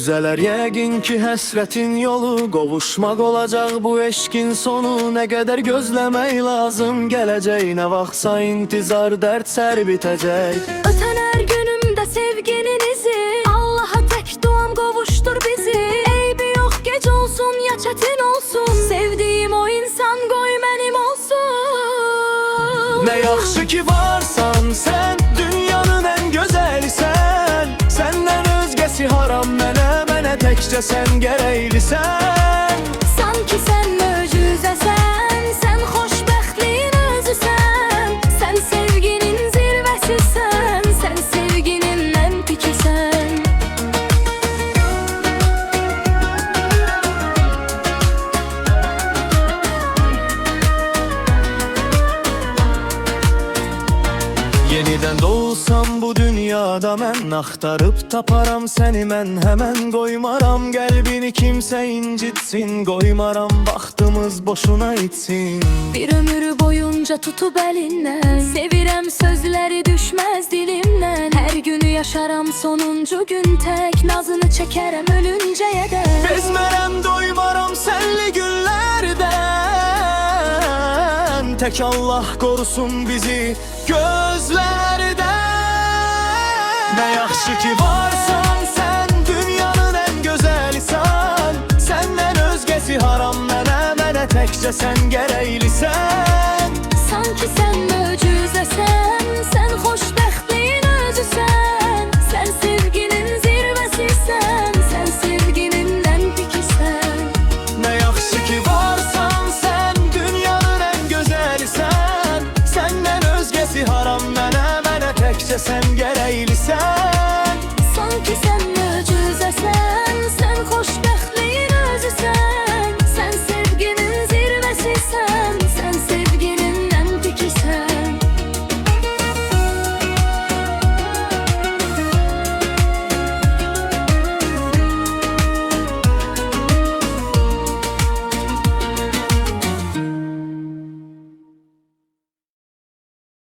Gözələr yəqin ki həsrətin yolu, qovuşmaq olacaq bu eşqin sonu. Nə qədər gözləmək lazım gələcək, nə vaxtsa intizar dərd sər bitəcək. Ötən hər günümdə sevginin izi, Allaha tək duam qovuşdur bizi. Eybi yox gec olsun ya çətin olsun, sevdiyim o insan qoy mənim olsun. Nə yaxşı ki varsan sən, dünyanın ən gözəlisən. Səndən özgəsi haram mənə təkcə sən gərəklisən. Sanki sən möcüzəsən, sən xoşbəxtliyin özüsən. Sən sevginin zirvəsisən, sən sevginin ən pikisən. Yenidən doğsam bu dünyada mən, axtarıb taparam səni mən həmən. Qoymaram qəlbini kimsə incitsin, qoymaram vaxtımız boşuna itsin. Bir ömür boyunca tutub əlindən, sevirəm sözləri düşməz dilimdən. Hər günü yaşaram sonuncu gün tək, nazını çəkərəm ölüncəyə dək. Bezmərəm doymaram sənli günlərdən, tək Allah qorusun bizi gözlərdən. Nə yaxşı ki varsan sən, dünyanın ən gözəlisən. Səndən özgəsi haram mənə təkcə sən gərəklisən. Sanki sən möcüzəsən, sən xoş